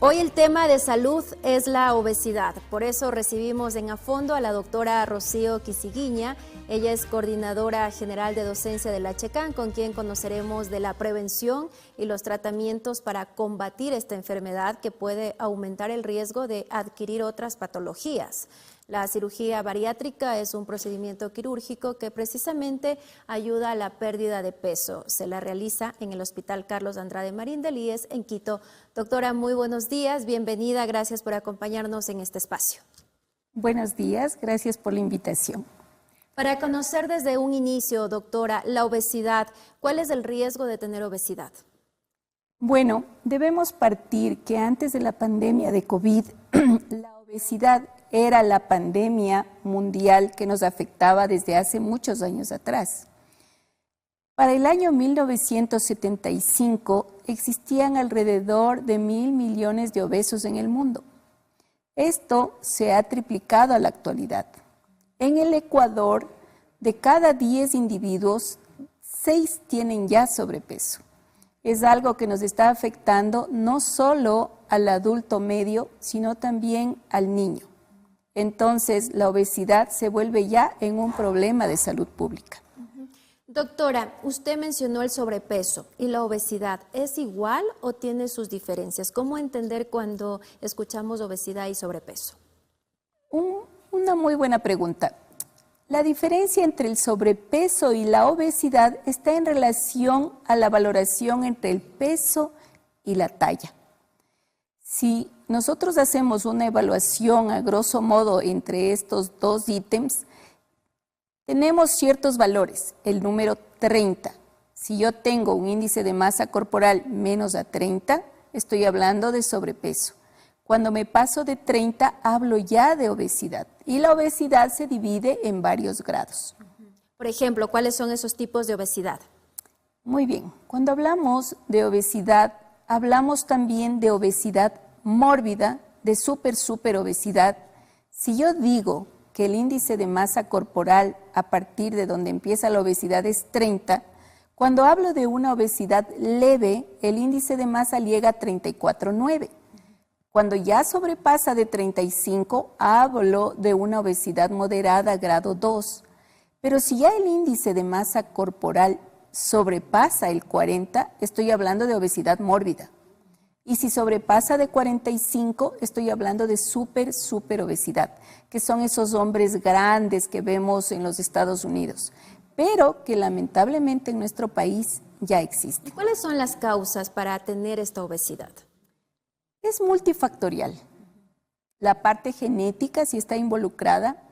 Hoy el tema de salud es la obesidad, por eso recibimos en A Fondo a la doctora Rocío Quisiguiña. Ella es coordinadora general de docencia de la Checán, con quien conoceremos de la prevención y los tratamientos para combatir esta enfermedad que puede aumentar el riesgo de adquirir otras patologías. La cirugía bariátrica es un procedimiento quirúrgico que precisamente ayuda a la pérdida de peso. Se la realiza en el Hospital Carlos Andrade Marín del IES en Quito. Doctora, muy buenos días, bienvenida, gracias por acompañarnos en este espacio. Buenos días, gracias por la invitación. Para conocer desde un inicio, doctora, la obesidad, ¿cuál es el riesgo de tener obesidad? Bueno, debemos partir que antes de la pandemia de COVID, la obesidad era la pandemia mundial que nos afectaba desde hace muchos años atrás. Para el año 1975 existían alrededor de 1.000 millones de obesos en el mundo. Esto se ha triplicado a la actualidad. En el Ecuador, de cada 10 individuos, 6 tienen ya sobrepeso. Es algo que nos está afectando no solo al adulto medio, sino también al niño. Entonces, la obesidad se vuelve ya en un problema de salud pública. Doctora, usted mencionó el sobrepeso y la obesidad. ¿Es igual o tiene sus diferencias? ¿Cómo entender cuando escuchamos obesidad y sobrepeso? Una muy buena pregunta. La diferencia entre el sobrepeso y la obesidad está en relación a la valoración entre el peso y la talla. Si nosotros hacemos una evaluación a grosso modo entre estos dos ítems, tenemos ciertos valores, el número 30. Si yo tengo un índice de masa corporal menos a 30, estoy hablando de sobrepeso. Cuando me paso de 30, hablo ya de obesidad. Y la obesidad se divide en varios grados. Por ejemplo, ¿cuáles son esos tipos de obesidad? Muy bien. Cuando hablamos de obesidad, hablamos también de obesidad mórbida, de superobesidad. Si yo digo que el índice de masa corporal a partir de donde empieza la obesidad es 30, cuando hablo de una obesidad leve, el índice de masa llega a 34,9. Cuando ya sobrepasa de 35, hablo de una obesidad moderada grado 2. Pero si ya el índice de masa corporal sobrepasa el 40, estoy hablando de obesidad mórbida. Y si sobrepasa de 45, estoy hablando de superobesidad, que son esos hombres grandes que vemos en los Estados Unidos, pero que lamentablemente en nuestro país ya existen. ¿Cuáles son las causas para tener esta obesidad? Es multifactorial. La parte genética sí está involucrada,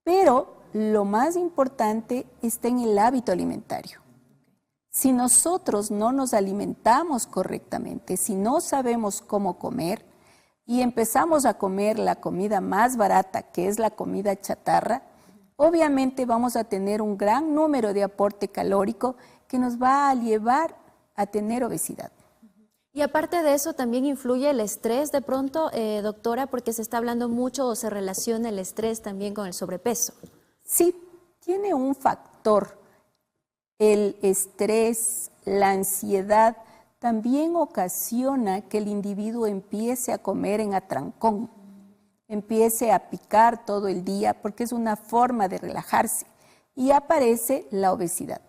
pero lo más importante está en el hábito alimentario. Si nosotros no nos alimentamos correctamente, si no sabemos cómo comer y empezamos a comer la comida más barata, que es la comida chatarra, obviamente vamos a tener un gran número de aporte calórico que nos va a llevar a tener obesidad. Y aparte de eso, también influye el estrés de pronto, doctora, porque se está hablando mucho o se relaciona el estrés también con el sobrepeso. Sí, tiene un factor. El estrés, la ansiedad, también ocasiona que el individuo empiece a comer en atrancón, empiece a picar todo el día porque es una forma de relajarse y aparece la obesidad.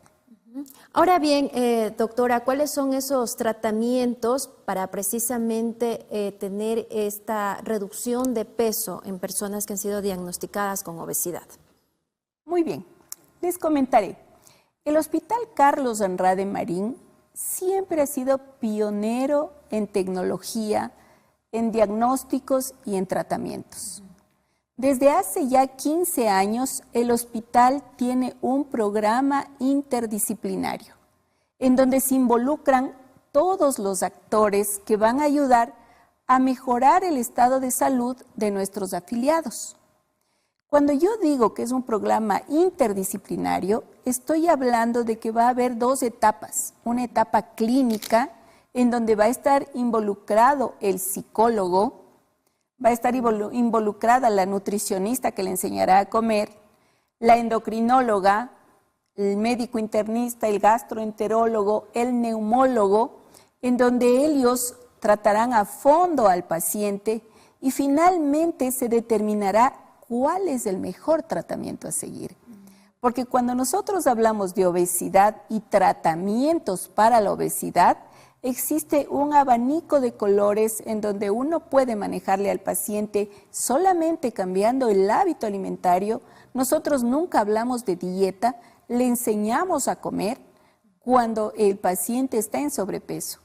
Ahora bien, doctora, ¿cuáles son esos tratamientos para precisamente tener esta reducción de peso en personas que han sido diagnosticadas con obesidad? Muy bien, les comentaré. El Hospital Carlos Andrade Marín siempre ha sido pionero en tecnología, en diagnósticos y en tratamientos. Desde hace ya 15 años, el hospital tiene un programa interdisciplinario en donde se involucran todos los actores que van a ayudar a mejorar el estado de salud de nuestros afiliados. Cuando yo digo que es un programa interdisciplinario, estoy hablando de que va a haber dos etapas. Una etapa clínica en donde va a estar involucrado el psicólogo, va a estar involucrada la nutricionista que le enseñará a comer, la endocrinóloga, el médico internista, el gastroenterólogo, el neumólogo, en donde ellos tratarán a fondo al paciente y finalmente se determinará cuál es el mejor tratamiento a seguir. Porque cuando nosotros hablamos de obesidad y tratamientos para la obesidad, existe un abanico de colores en donde uno puede manejarle al paciente solamente cambiando el hábito alimentario. Nosotros nunca hablamos de dieta, le enseñamos a comer cuando el paciente está en sobrepeso.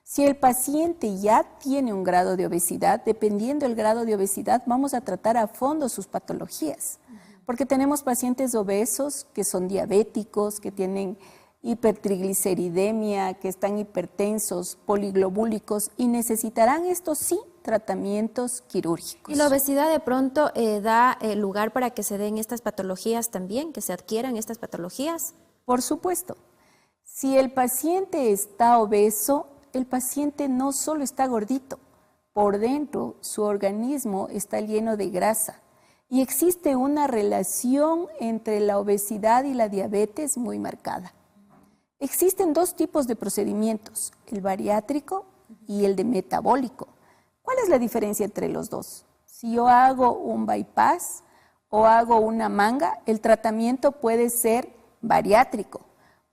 Si el paciente ya tiene un grado de obesidad, dependiendo del grado de obesidad, vamos a tratar a fondo sus patologías. Porque tenemos pacientes obesos que son diabéticos, que tienen hipertrigliceridemia, que están hipertensos, poliglobúlicos y necesitarán, esto sí, tratamientos quirúrgicos. ¿Y la obesidad de pronto da lugar para que se den estas patologías también, que se adquieran estas patologías? Por supuesto. Si el paciente está obeso, el paciente no solo está gordito, por dentro su organismo está lleno de grasa y existe una relación entre la obesidad y la diabetes muy marcada. Existen dos tipos de procedimientos, el bariátrico y el de metabólico. ¿Cuál es la diferencia entre los dos? Si yo hago un bypass o hago una manga, el tratamiento puede ser bariátrico,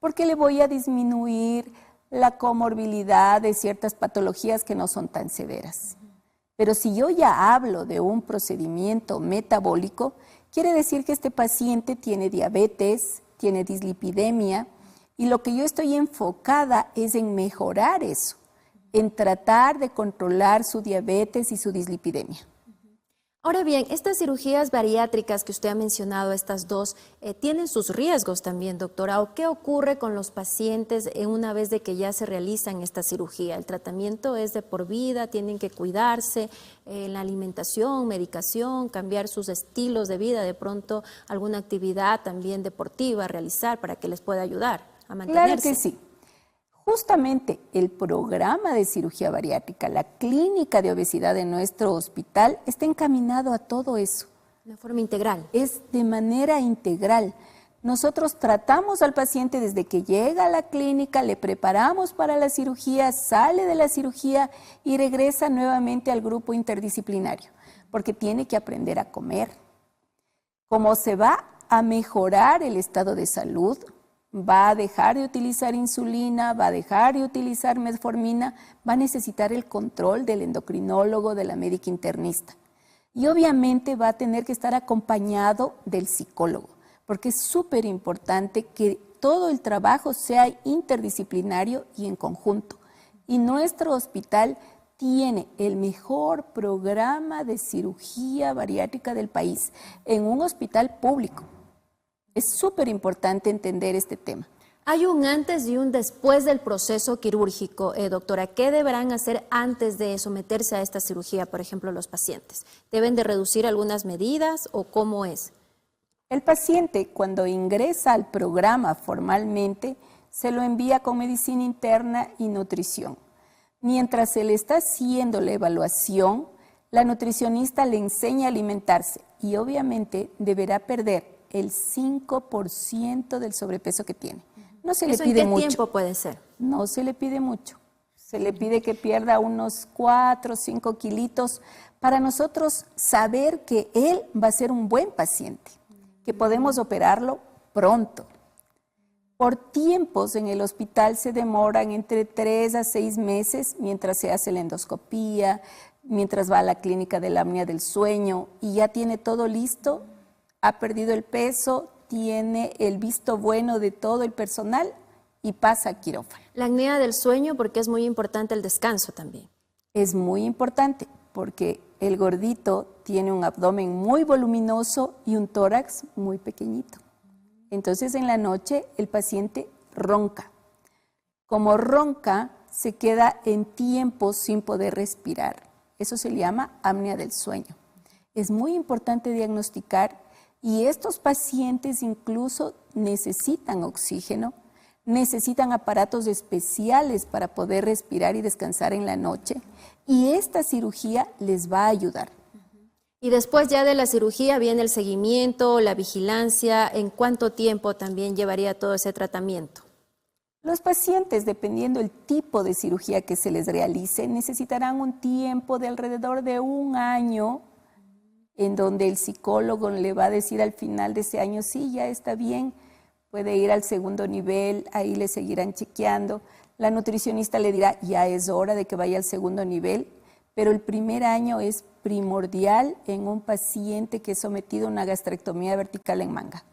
porque le voy a disminuir la comorbilidad de ciertas patologías que no son tan severas. Pero si yo ya hablo de un procedimiento metabólico, quiere decir que este paciente tiene diabetes, tiene dislipidemia, y lo que yo estoy enfocada es en mejorar eso, en tratar de controlar su diabetes y su dislipidemia. Ahora bien, estas cirugías bariátricas que usted ha mencionado, estas dos, tienen sus riesgos también, doctora. ¿O qué ocurre con los pacientes una vez de que ya se realizan esta cirugía? ¿El tratamiento es de por vida? ¿Tienen que cuidarse en la alimentación, medicación, cambiar sus estilos de vida, de pronto alguna actividad también deportiva realizar para que les pueda ayudar a mantenerse? Claro que sí. Justamente el programa de cirugía bariátrica, la clínica de obesidad de nuestro hospital está encaminado a todo eso. De forma integral. Es de manera integral. Nosotros tratamos al paciente desde que llega a la clínica, le preparamos para la cirugía, sale de la cirugía y regresa nuevamente al grupo interdisciplinario, porque tiene que aprender a comer. Como se va a mejorar el estado de salud, va a dejar de utilizar insulina, va a dejar de utilizar metformina, va a necesitar el control del endocrinólogo, de la médica internista. Y obviamente va a tener que estar acompañado del psicólogo, porque es súper importante que todo el trabajo sea interdisciplinario y en conjunto. Y nuestro hospital tiene el mejor programa de cirugía bariátrica del país en un hospital público. Es súper importante entender este tema. Hay un antes y un después del proceso quirúrgico, doctora. ¿Qué deberán hacer antes de someterse a esta cirugía, por ejemplo, los pacientes? ¿Deben de reducir algunas medidas o cómo es? El paciente, cuando ingresa al programa formalmente, se lo envía con medicina interna y nutrición. Mientras se le está haciendo la evaluación, la nutricionista le enseña a alimentarse y obviamente deberá perder el 5% del sobrepeso que tiene. No se le pide mucho. ¿En qué tiempo puede ser? No se le pide mucho. Se le pide que pierda unos 4 o 5 kilitos para nosotros saber que él va a ser un buen paciente, que podemos operarlo pronto. Por tiempos en el hospital se demoran entre 3 a 6 meses mientras se hace la endoscopía, mientras va a la clínica de la apnea del sueño y ya tiene todo listo. Ha perdido el peso, tiene el visto bueno de todo el personal y pasa a quirófano. La apnea del sueño, porque es muy importante el descanso también. Es muy importante porque el gordito tiene un abdomen muy voluminoso y un tórax muy pequeñito. Entonces en la noche el paciente ronca. Como ronca, se queda en tiempo sin poder respirar. Eso se le llama apnea del sueño. Es muy importante diagnosticar. Y estos pacientes incluso necesitan oxígeno, necesitan aparatos especiales para poder respirar y descansar en la noche. Y esta cirugía les va a ayudar. Y después ya de la cirugía viene el seguimiento, la vigilancia. ¿En cuánto tiempo también llevaría todo ese tratamiento? Los pacientes, dependiendo del tipo de cirugía que se les realice, necesitarán un tiempo de alrededor de 1 año en donde el psicólogo le va a decir al final de ese año, sí, ya está bien, puede ir al segundo nivel, ahí le seguirán chequeando. La nutricionista le dirá, ya es hora de que vaya al segundo nivel, pero el primer año es primordial en un paciente que es sometido a una gastrectomía vertical en manga.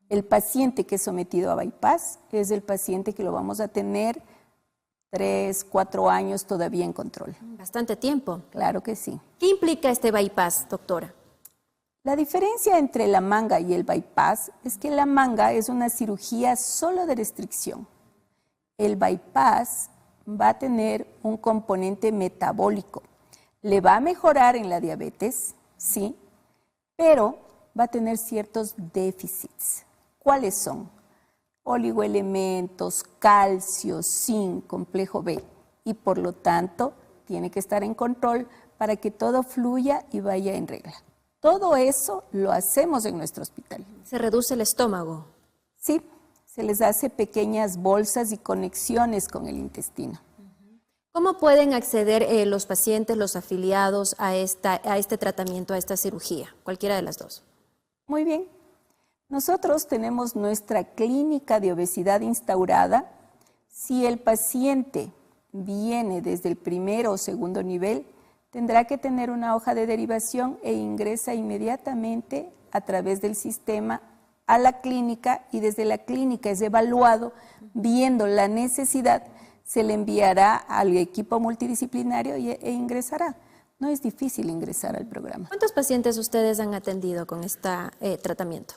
El paciente que es sometido a bypass es el paciente que lo vamos a tener 3, 4 años todavía en control. Bastante tiempo. Claro que sí. ¿Qué implica este bypass, doctora? La diferencia entre la manga y el bypass es que la manga es una cirugía solo de restricción. El bypass va a tener un componente metabólico. Le va a mejorar en la diabetes, sí, pero va a tener ciertos déficits. ¿Cuáles son? Oligoelementos, calcio, zinc, complejo B, y por lo tanto tiene que estar en control para que todo fluya y vaya en regla. Todo eso lo hacemos en nuestro hospital. ¿Se reduce el estómago? Sí, se les hace pequeñas bolsas y conexiones con el intestino. ¿Cómo pueden acceder los pacientes, los afiliados a este tratamiento, a esta cirugía? Cualquiera de las dos. Muy bien. Nosotros tenemos nuestra clínica de obesidad instaurada. Si el paciente viene desde el primero o segundo nivel, tendrá que tener una hoja de derivación e ingresa inmediatamente a través del sistema a la clínica, y desde la clínica es evaluado, viendo la necesidad, se le enviará al equipo multidisciplinario e ingresará. No es difícil ingresar al programa. ¿Cuántos pacientes ustedes han atendido con este tratamiento?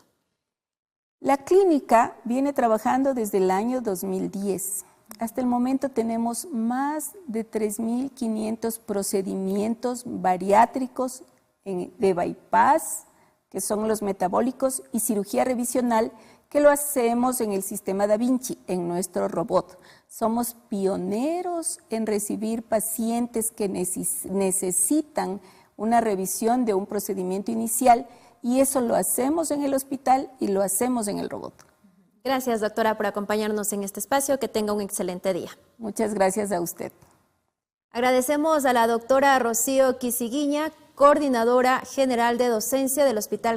La clínica viene trabajando desde el año 2010. Hasta el momento tenemos más de 3.500 procedimientos bariátricos de bypass, que son los metabólicos, y cirugía revisional, que lo hacemos en el sistema Da Vinci, en nuestro robot. Somos pioneros en recibir pacientes que necesitan una revisión de un procedimiento inicial, y eso lo hacemos en el hospital y lo hacemos en el robot. Gracias, doctora, por acompañarnos en este espacio. Que tenga un excelente día. Muchas gracias a usted. Agradecemos a la doctora Rocío Quisiguiña, coordinadora general de docencia del Hospital